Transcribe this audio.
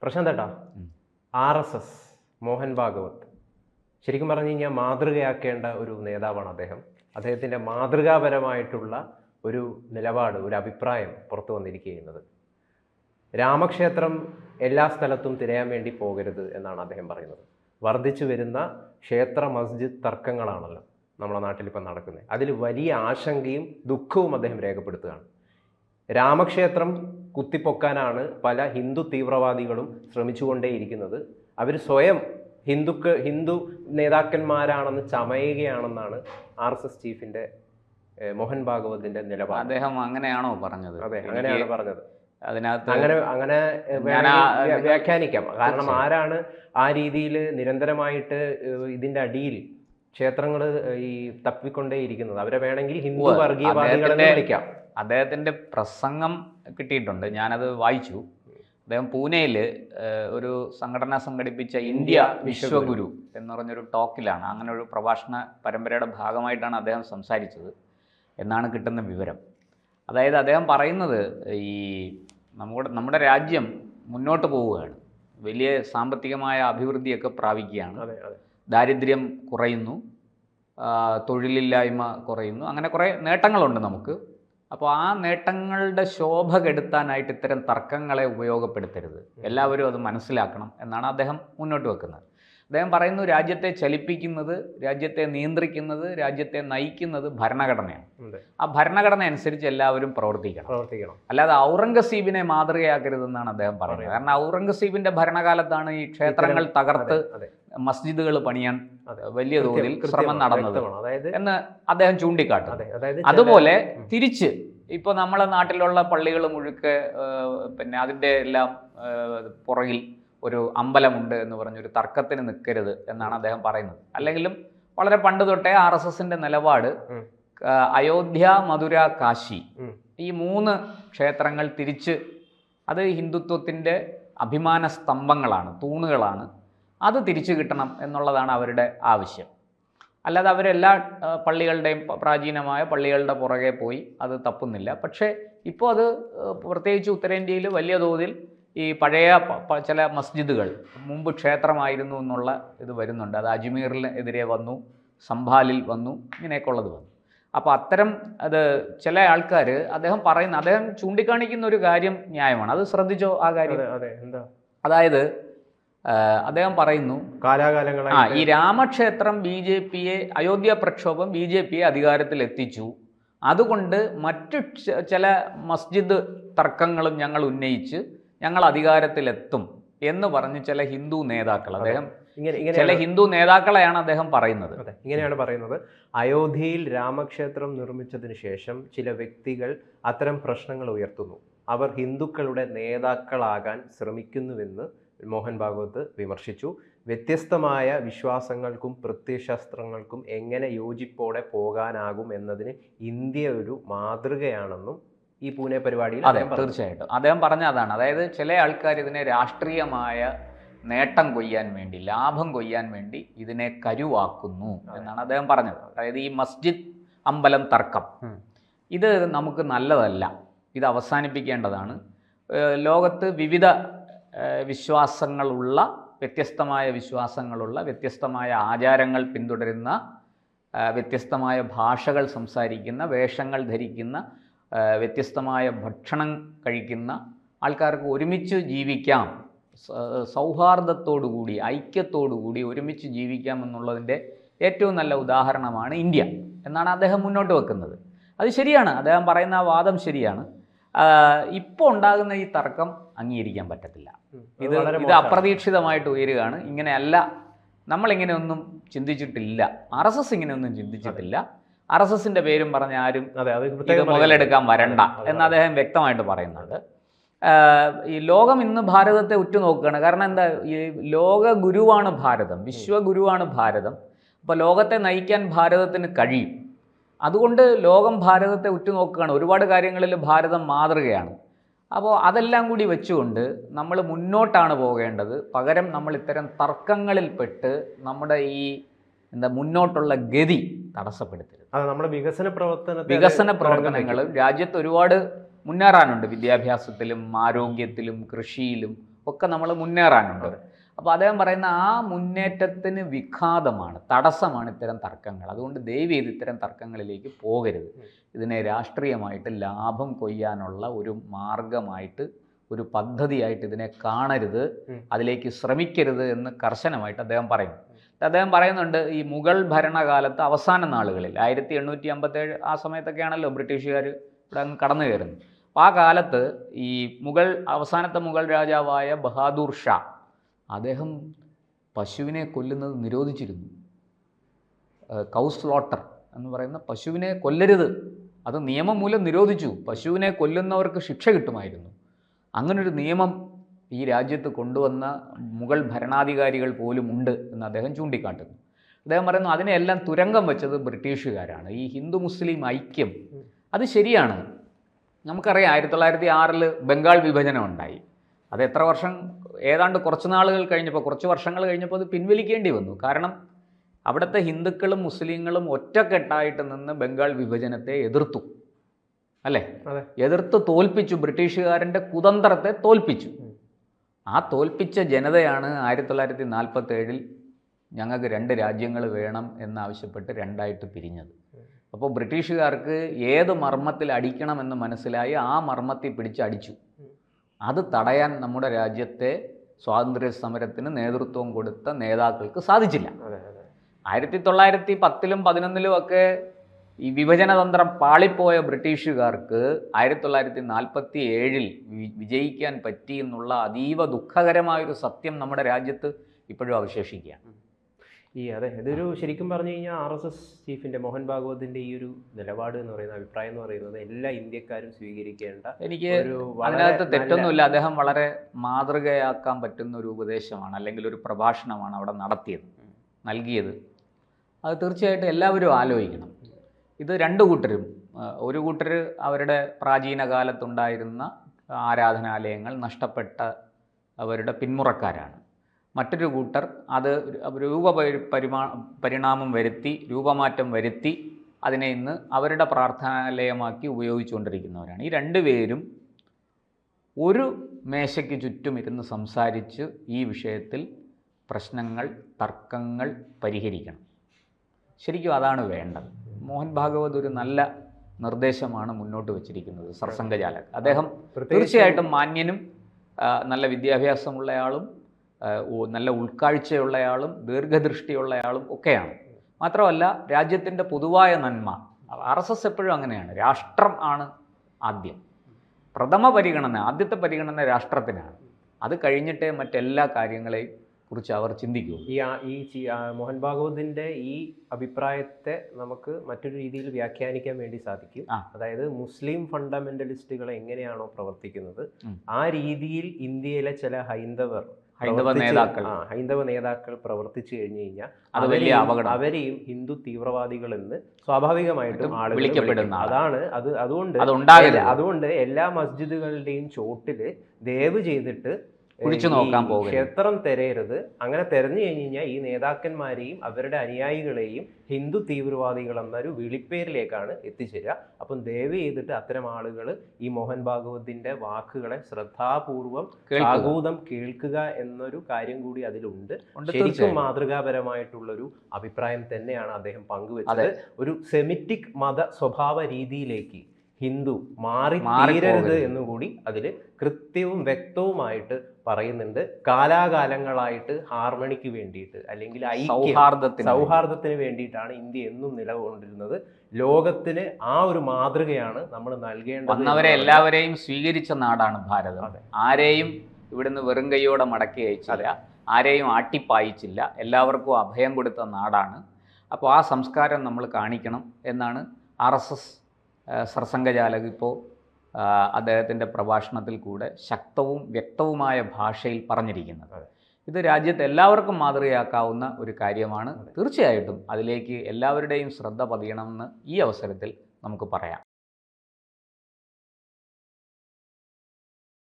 പ്രശാന്തേട്ടാ, RSS Mohan Bhagwat ശരിക്കും പറഞ്ഞു കഴിഞ്ഞാൽ മാതൃകയാക്കേണ്ട ഒരു നേതാവാണ് അദ്ദേഹം. അദ്ദേഹത്തിൻ്റെ മാതൃകാപരമായിട്ടുള്ള ഒരു നിലപാട്, ഒരു അഭിപ്രായം പുറത്തു വന്നിരിക്കുന്നത്. രാമക്ഷേത്രം എല്ലാ സ്ഥലത്തും തിരയാൻ വേണ്ടി പോകരുത് എന്നാണ് അദ്ദേഹം പറയുന്നത്. വർദ്ധിച്ചു വരുന്ന ക്ഷേത്ര മസ്ജിദ് തർക്കങ്ങളാണല്ലോ നമ്മുടെ നാട്ടിലിപ്പം നടക്കുന്നത്. അതിൽ വലിയ ആശങ്കയും ദുഃഖവും അദ്ദേഹം രേഖപ്പെടുത്തുകയാണ്. രാമക്ഷേത്രം കുത്തിപ്പൊക്കാനാണ് പല ഹിന്ദു തീവ്രവാദികളും ശ്രമിച്ചുകൊണ്ടേയിരിക്കുന്നത്. അവർ സ്വയം ഹിന്ദു നേതാക്കന്മാരാണെന്ന് ചമയുകയാണെന്നാണ് RSS ചീഫിന്റെ മോഹൻ ഭാഗവതിന്റെ നിലപാട്. അദ്ദേഹം അങ്ങനെയാണോ പറഞ്ഞത്? അതെ, അങ്ങനെയാണ് പറഞ്ഞത്. അതിനകത്ത് അങ്ങനെ വ്യാഖ്യാനിക്കാം. കാരണം ആരാണ് ആ രീതിയിൽ നിരന്തരമായിട്ട് ഇതിന്റെ അടിയിൽ ക്ഷേത്രങ്ങൾ ഈ തപ്പിക്കൊണ്ടേയിരിക്കുന്നത്? അവരെ വേണമെങ്കിൽ ഹിന്ദു വർഗീയവാദികളെന്ന് വിളിക്കാം. അദ്ദേഹത്തിന്റെ പ്രസംഗം കിട്ടിയിട്ടുണ്ട്, ഞാനത് വായിച്ചു. അദ്ദേഹം പൂനെയിൽ ഒരു സംഘടന സംഘടിപ്പിച്ച ഇന്ത്യ വിശ്വഗുരു എന്ന് പറഞ്ഞൊരു ടോക്കിലാണ്, അങ്ങനെ ഒരു പ്രഭാഷണ പരമ്പരയുടെ ഭാഗമായിട്ടാണ് അദ്ദേഹം സംസാരിച്ചത് എന്നാണ് കിട്ടുന്ന വിവരം. അതായത് അദ്ദേഹം പറയുന്നത് ഈ നമ്മുടെ രാജ്യം മുന്നോട്ട് പോവുകയാണ്, വലിയ സാമ്പത്തികമായ അഭിവൃദ്ധിയൊക്കെ പ്രാപിക്കുകയാണ്, ദാരിദ്ര്യം കുറയുന്നു, തൊഴിലില്ലായ്മ കുറയുന്നു, അങ്ങനെ കുറേ നേട്ടങ്ങളുണ്ട് നമുക്ക്. അപ്പോൾ ആ നേട്ടങ്ങളുടെ ശോഭ കെടുത്താനായിട്ട് ഇത്തരം തർക്കങ്ങളെ ഉപയോഗപ്പെടുത്തരുത്, എല്ലാവരും അത് മനസ്സിലാക്കണം എന്നാണ് അദ്ദേഹം മുന്നോട്ട് വെക്കുന്നത്. അദ്ദേഹം പറയുന്നു, രാജ്യത്തെ ചലിപ്പിക്കുന്നത്, രാജ്യത്തെ നിയന്ത്രിക്കുന്നത്, രാജ്യത്തെ നയിക്കുന്നത് ഭരണഘടനയാണ്. ആ ഭരണഘടന അനുസരിച്ച് എല്ലാവരും പ്രവർത്തിക്കണം. അല്ലാതെ ഔറംഗസീബിനെ മാതൃകയാക്കരുതെന്നാണ് അദ്ദേഹം പറയുന്നത്. കാരണം ഔറംഗസീബിന്റെ ഭരണകാലത്താണ് ഈ ക്ഷേത്രങ്ങൾ തകർത്ത് മസ്ജിദുകൾ പണിയാൻ വലിയ തോതിൽ ശ്രമം നടന്നത് എന്ന് അദ്ദേഹം ചൂണ്ടിക്കാട്ടും. അതുപോലെ തിരിച്ച് ഇപ്പോൾ നമ്മളെ നാട്ടിലുള്ള പള്ളികൾ മുഴുക്കെ പിന്നെ അതിൻ്റെ എല്ലാം പുറകിൽ ഒരു അമ്പലമുണ്ട് എന്ന് പറഞ്ഞൊരു തർക്കത്തിന് നിൽക്കരുത് എന്നാണ് അദ്ദേഹം പറയുന്നത്. അല്ലെങ്കിലും വളരെ പണ്ട് തൊട്ടേ RSSന്റെ നിലപാട് അയോധ്യ, മധുര, കാശി ഈ 3 ക്ഷേത്രങ്ങൾ തിരിച്ച് അത് ഹിന്ദുത്വത്തിൻ്റെ അഭിമാന സ്തംഭങ്ങളാണ്, തൂണുകളാണ്, അത് തിരിച്ചു കിട്ടണം എന്നുള്ളതാണ് അവരുടെ ആവശ്യം. അല്ലാതെ അവരെല്ലാ പള്ളികളുടെയും പ്രാചീനമായ പള്ളികളുടെ പുറകെ പോയി അത് തപ്പുന്നില്ല. പക്ഷേ ഇപ്പോൾ അത് പ്രത്യേകിച്ച് ഉത്തരേന്ത്യയിൽ വലിയ തോതിൽ ഈ പഴയ ചില മസ്ജിദുകൾ മുമ്പ് ക്ഷേത്രമായിരുന്നു എന്നുള്ള ഇത് വരുന്നുണ്ട്. അത് അജ്മീറിനെതിരെ വന്നു, സംഭാലിൽ വന്നു, ഇങ്ങനെയൊക്കെ ഉള്ളത് വന്നു. അപ്പോൾ അത്തരം അത് ചില ആൾക്കാർ അദ്ദേഹം ചൂണ്ടിക്കാണിക്കുന്ന ഒരു കാര്യം ന്യായമാണ്. അത് ശ്രദ്ധിച്ചോ ആ കാര്യം? അതായത് അദ്ദേഹം പറയുന്നു, കാലാകാലങ്ങളായി ഈ രാമക്ഷേത്രം അയോധ്യ പ്രക്ഷോഭം BJPയെ അധികാരത്തിൽ എത്തിച്ചു, അതുകൊണ്ട് മറ്റു ചില മസ്ജിദ് തർക്കങ്ങളും ഞങ്ങൾ ഉന്നയിച്ച് ഞങ്ങൾ അധികാരത്തിലെത്തും എന്ന് പറഞ്ഞ് ചില ഹിന്ദു നേതാക്കൾ, ചില ഹിന്ദു നേതാക്കളെയാണ് അദ്ദേഹം പറയുന്നത്. ഇങ്ങനെയാണ് പറയുന്നത്, അയോധ്യയിൽ രാമക്ഷേത്രം നിർമ്മിച്ചതിന് ശേഷം ചില വ്യക്തികൾ അത്തരം പ്രശ്നങ്ങൾ ഉയർത്തുന്നു, അവർ ഹിന്ദുക്കളുടെ നേതാക്കളാകാൻ ശ്രമിക്കുന്നുവെന്ന് മോഹൻ ഭാഗവത് വിമർശിച്ചു. വ്യത്യസ്തമായ വിശ്വാസങ്ങൾക്കും പ്രത്യയശാസ്ത്രങ്ങൾക്കും എങ്ങനെ യോജിപ്പോടെ പോകാനാകും എന്നതിന് ഇന്ത്യ ഒരു മാതൃകയാണെന്നും ഈ പൂനെ പരിപാടിയിൽ തീർച്ചയായിട്ടും അദ്ദേഹം പറഞ്ഞ അതാണ്. അതായത് ചില ആൾക്കാർ ഇതിനെ രാഷ്ട്രീയമായ നേട്ടം കൊയ്യാൻ വേണ്ടി, ലാഭം കൊയ്യാൻ വേണ്ടി ഇതിനെ കരുവാക്കുന്നു എന്നാണ് അദ്ദേഹം പറഞ്ഞത്. അതായത് ഈ മസ്ജിദ് അമ്പലം തർക്കം ഇത് നമുക്ക് നല്ലതല്ല, ഇത് അവസാനിപ്പിക്കേണ്ടതാണ്. ലോകത്ത് വിവിധ വിശ്വാസങ്ങളുള്ള, വ്യത്യസ്തമായ വിശ്വാസങ്ങളുള്ള, വ്യത്യസ്തമായ ആചാരങ്ങൾ പിന്തുടരുന്ന, വ്യത്യസ്തമായ ഭാഷകൾ സംസാരിക്കുന്ന, വേഷങ്ങൾ ധരിക്കുന്ന, വ്യത്യസ്തമായ ഭക്ഷണം കഴിക്കുന്ന ആൾക്കാർക്ക് ഒരുമിച്ച് ജീവിക്കാം, സൗഹാർദ്ദത്തോടുകൂടി, ഐക്യത്തോടുകൂടി ഒരുമിച്ച് ജീവിക്കാമെന്നുള്ളതിൻ്റെ ഏറ്റവും നല്ല ഉദാഹരണമാണ് ഇന്ത്യ എന്നാണ് അദ്ദേഹം മുന്നോട്ട് വെക്കുന്നത്. അത് ശരിയാണ്, അദ്ദേഹം പറയുന്ന ആ വാദം ശരിയാണ്. ഇപ്പോൾ ഉണ്ടാകുന്ന ഈ തർക്കം അംഗീകരിക്കാൻ പറ്റത്തില്ല. ഇത് അപ്രതീക്ഷിതമായിട്ട് ഉയരുകയാണ്. ഇങ്ങനെയല്ല, നമ്മളിങ്ങനെയൊന്നും ചിന്തിച്ചിട്ടില്ല, RSS ഇങ്ങനെയൊന്നും ചിന്തിച്ചിട്ടില്ല, RSSന്റെ പേരും പറഞ്ഞ ആരും ഇത് മുതലെടുക്കാൻ വരണ്ട എന്ന് അദ്ദേഹം വ്യക്തമായിട്ട് പറയുന്നുണ്ട്. ഈ ലോകം ഇന്ന് ഭാരതത്തെ ഉറ്റുനോക്കുകയാണ്. കാരണം എന്താ, ഈ ലോക ഗുരുവാണ് ഭാരതം, വിശ്വഗുരുവാണ് ഭാരതം. അപ്പോൾ ലോകത്തെ നയിക്കാൻ ഭാരതത്തിന് കഴിയും. അതുകൊണ്ട് ലോകം ഭാരതത്തെ ഉറ്റുനോക്കുകയാണ്. ഒരുപാട് കാര്യങ്ങളിൽ ഭാരതം മാതൃകയാണ്. അപ്പോൾ അതെല്ലാം കൂടി വെച്ചുകൊണ്ട് നമ്മൾ മുന്നോട്ടാണ് പോകേണ്ടത്. പകരം നമ്മൾ ഇത്തരം തർക്കങ്ങളിൽപ്പെട്ട് നമ്മുടെ ഈ മുന്നോട്ടുള്ള ഗതി തടസ്സപ്പെടുത്തരുത്. നമ്മുടെ വികസന പ്രവർത്തനങ്ങളും രാജ്യത്ത് ഒരുപാട് മുന്നേറാനുണ്ട്. വിദ്യാഭ്യാസത്തിലും ആരോഗ്യത്തിലും കൃഷിയിലും ഒക്കെ നമ്മൾ മുന്നേറാനുണ്ട്. അപ്പോൾ അദ്ദേഹം പറയുന്ന ആ മുന്നേറ്റത്തിന് വിഘാതമാണ്, തടസ്സമാണ് ഇത്തരം തർക്കങ്ങൾ. അതുകൊണ്ട് ദയവ് ചെയ്ത് ഇത്തരം തർക്കങ്ങളിലേക്ക് പോകരുത്. ഇതിനെ രാഷ്ട്രീയമായിട്ട് ലാഭം കൊയ്യാനുള്ള ഒരു മാർഗമായിട്ട്, ഒരു പദ്ധതിയായിട്ട് ഇതിനെ കാണരുത്, അതിലേക്ക് ശ്രമിക്കരുത് എന്ന് കർശനമായിട്ട് അദ്ദേഹം പറയുന്നു. അദ്ദേഹം പറയുന്നുണ്ട്, ഈ മുഗൾ ഭരണകാലത്ത് അവസാന നാളുകളിൽ 1857 ആ സമയത്തൊക്കെയാണല്ലോ ബ്രിട്ടീഷുകാർ ഇവിടെ അങ്ങ് കടന്നു കയറുന്നത്. അപ്പോൾ ആ കാലത്ത് ഈ അവസാനത്തെ മുഗൾ രാജാവായ ബഹാദൂർ ഷാ അദ്ദേഹം പശുവിനെ കൊല്ലുന്നത് നിരോധിച്ചിരുന്നു. കൗ സ്ലോട്ടർ എന്ന് പറയുന്ന പശുവിനെ കൊല്ലരുത്, അത് നിയമം മൂലം നിരോധിച്ചു. പശുവിനെ കൊല്ലുന്നവർക്ക് ശിക്ഷ കിട്ടുമായിരുന്നു. അങ്ങനൊരു നിയമം ഈ രാജ്യത്ത് കൊണ്ടുവന്ന മുഗൾ ഭരണാധികാരികൾ പോലും ഉണ്ട് എന്ന് അദ്ദേഹം ചൂണ്ടിക്കാട്ടുന്നു. അദ്ദേഹം പറയുന്നു അതിനെല്ലാം തുരങ്കം വെച്ചത് ബ്രിട്ടീഷുകാരാണ്. ഈ ഹിന്ദു മുസ്ലിം ഐക്യം അത് ശരിയാണ്. നമുക്കറിയാം 1906 ബംഗാൾ വിഭജനം ഉണ്ടായി. അത് എത്ര വർഷം, ഏതാണ്ട് കുറച്ച് വർഷങ്ങൾ കഴിഞ്ഞപ്പോൾ അത് പിൻവലിക്കേണ്ടി വന്നു. കാരണം അവിടുത്തെ ഹിന്ദുക്കളും മുസ്ലിങ്ങളും ഒറ്റക്കെട്ടായിട്ട് നിന്ന് ബംഗാൾ വിഭജനത്തെ എതിർത്തു, അല്ലേ? എതിർത്ത് തോൽപ്പിച്ചു, ബ്രിട്ടീഷുകാരൻ്റെ കുതന്ത്രത്തെ തോൽപ്പിച്ചു. ആ തോൽപ്പിച്ച ജനതയാണ് 1947 ഞങ്ങൾക്ക് 2 രാജ്യങ്ങൾ വേണം എന്നാവശ്യപ്പെട്ട് 2ആയിട്ട് പിരിഞ്ഞത്. അപ്പോൾ ബ്രിട്ടീഷുകാർക്ക് ഏത് മർമ്മത്തിൽ അടിക്കണമെന്ന് മനസ്സിലായി ആ മർമ്മത്തിൽ പിടിച്ചടിച്ചു. അത് തടയാൻ നമ്മുടെ രാജ്യത്തെ സ്വാതന്ത്ര്യ സമരത്തിന് നേതൃത്വം കൊടുത്ത നേതാക്കൾക്ക് സാധിച്ചില്ല. 1910-ലും 11-ലും ഒക്കെ ഈ വിഭജനതന്ത്രം പാളിപ്പോയ ബ്രിട്ടീഷുകാർക്ക് 1947 വിജയിക്കാൻ പറ്റി എന്നുള്ള അതീവ ദുഃഖകരമായൊരു സത്യം നമ്മുടെ രാജ്യത്ത് ഇപ്പോഴും അവശേഷിക്കുകയാണ്. ഇതൊരു ശരിക്കും പറഞ്ഞു കഴിഞ്ഞാൽ RSS ചീഫിൻ്റെ മോഹൻ ഭാഗവതിൻ്റെ ഈ ഒരു നിലപാട് എന്ന് പറയുന്ന അഭിപ്രായം എന്ന് പറയുന്നത് എല്ലാ ഇന്ത്യക്കാരും സ്വീകരിക്കേണ്ട, എനിക്ക് അതിനകത്ത് തെറ്റൊന്നുമില്ല. അദ്ദേഹം വളരെ മാതൃകയാക്കാൻ പറ്റുന്ന ഒരു ഉപദേശമാണ്, അല്ലെങ്കിൽ ഒരു പ്രഭാഷണമാണ് അവിടെ നൽകിയത്. അത് തീർച്ചയായിട്ടും എല്ലാവരും ആലോചിക്കണം. ഇത് 2 കൂട്ടരും, ഒരു കൂട്ടർ അവരുടെ പ്രാചീന കാലത്തുണ്ടായിരുന്ന ആരാധനാലയങ്ങൾ നഷ്ടപ്പെട്ട അവരുടെ പിന്മുറക്കാരാണ്. മറ്റൊരു കൂട്ടർ അത് പരിണാമം വരുത്തി, രൂപമാറ്റം വരുത്തി അതിനെ ഇന്ന് അവരുടെ പ്രാർത്ഥനാലയമാക്കി ഉപയോഗിച്ചുകൊണ്ടിരിക്കുന്നവരാണ്. ഈ 2 പേരും ഒരു മേശയ്ക്ക് ചുറ്റും ഇരുന്ന് സംസാരിച്ച് ഈ വിഷയത്തിൽ പ്രശ്നങ്ങൾ, തർക്കങ്ങൾ പരിഹരിക്കണം. ശരിക്കും അതാണ് വേണ്ടത്. മോഹൻ ഭാഗവത് ഒരു നല്ല നിർദ്ദേശമാണ് മുന്നോട്ട് വച്ചിരിക്കുന്നത്. സർസംഘചാലക് അദ്ദേഹം തീർച്ചയായിട്ടും മാന്യനും നല്ല വിദ്യാഭ്യാസമുള്ളയാളും നല്ല ഉൾക്കാഴ്ചയുള്ളയാളും ദീർഘദൃഷ്ടിയുള്ളയാളും ഒക്കെയാണ്. മാത്രമല്ല രാജ്യത്തിൻ്റെ പൊതുവായ നന്മ, RSS എപ്പോഴും അങ്ങനെയാണ്, രാഷ്ട്രം ആണ് ആദ്യം, ആദ്യത്തെ പരിഗണന രാഷ്ട്രത്തിനാണ്. അത് കഴിഞ്ഞിട്ടേ മറ്റെല്ലാ കാര്യങ്ങളെയും കുറിച്ച് അവർ ചിന്തിക്കൂ. ഈ മോഹൻ ഭാഗവതിൻ്റെ ഈ അഭിപ്രായത്തെ നമുക്ക് മറ്റൊരു രീതിയിൽ വ്യാഖ്യാനിക്കാൻ വേണ്ടി സാധിക്കും. അതായത് മുസ്ലിം ഫണ്ടമെന്റലിസ്റ്റുകൾ എങ്ങനെയാണോ പ്രവർത്തിക്കുന്നത് ആ രീതിയിൽ ഇന്ത്യയിലെ ചില ഹൈന്ദവ നേതാക്കൾ പ്രവർത്തിച്ചു കഴിഞ്ഞു കഴിഞ്ഞാൽ അത് വലിയ അപകടം, അവരെയും ഹിന്ദു തീവ്രവാദികൾ എന്ന് സ്വാഭാവികമായിട്ടും ആളുകൾ വിളിക്കപ്പെടുന്ന അതാണ്. അതുകൊണ്ട് എല്ലാ മസ്ജിദുകളുടെയും ചോട്ടില് ദയവ് ചെയ്തിട്ട് ക്ഷേത്രം തെരയരുത്. അങ്ങനെ തെരഞ്ഞു കഴിഞ്ഞ് കഴിഞ്ഞാൽ ഈ നേതാക്കന്മാരെയും അവരുടെ അനുയായികളെയും ഹിന്ദു തീവ്രവാദികൾ എന്നൊരു വിളിപ്പേരിലേക്കാണ് എത്തിച്ചേരുക. അപ്പം ദയവ് ചെയ്തിട്ട് അത്തരം ആളുകൾ ഈ മോഹൻ ഭാഗവതിന്റെ വാക്കുകളെ ശ്രദ്ധാപൂർവം സാഗൂതം കേൾക്കുക എന്നൊരു കാര്യം കൂടി അതിലുണ്ട്. ശരിക്കും മാതൃകാപരമായിട്ടുള്ളൊരു അഭിപ്രായം തന്നെയാണ് അദ്ദേഹം പങ്കുവെച്ചത്. ഒരു സെമിറ്റിക് മത സ്വഭാവ രീതിയിലേക്ക് ഹിന്ദു തീരരുത് എന്നുകൂടി അതിൽ കൃത്യവും വ്യക്തവുമായിട്ട് പറയുന്നുണ്ട്. കാലാകാലങ്ങളായിട്ട് ഹാർമണിക്ക് വേണ്ടിയിട്ട്, അല്ലെങ്കിൽ സൗഹാർദ്ദത്തിന് വേണ്ടിയിട്ടാണ് ഇന്ത്യ എന്നും നിലകൊണ്ടിരുന്നത്. ലോകത്തിന് ആ ഒരു മാതൃകയാണ് നമ്മൾ നൽകേണ്ടത്. അവരെ എല്ലാവരെയും സ്വീകരിച്ച നാടാണ് ഭാരതം. ആരെയും ഇവിടുന്ന് വെറും കൈയോടെ മടക്കി അയച്ചില്ല, ആരെയും ആട്ടിപ്പായിച്ചില്ല, എല്ലാവർക്കും അഭയം കൊടുത്ത നാടാണ്. അപ്പോൾ ആ സംസ്കാരം നമ്മൾ കാണിക്കണം എന്നാണ് RSS സർസംഘചാലക് ഇപ്പോൾ അദ്ദേഹത്തിൻ്റെ പ്രഭാഷണത്തിൽ കൂടെ ശക്തവും വ്യക്തവുമായ ഭാഷയിൽ പറഞ്ഞിരിക്കുന്നത്. ഇത് രാജ്യത്ത് എല്ലാവർക്കും മാതൃകയാക്കാവുന്ന ഒരു കാര്യമാണ്. തീർച്ചയായിട്ടും അതിലേക്ക് എല്ലാവരുടെയും ശ്രദ്ധ പതിയണമെന്ന് ഈ അവസരത്തിൽ നമുക്ക് പറയാം.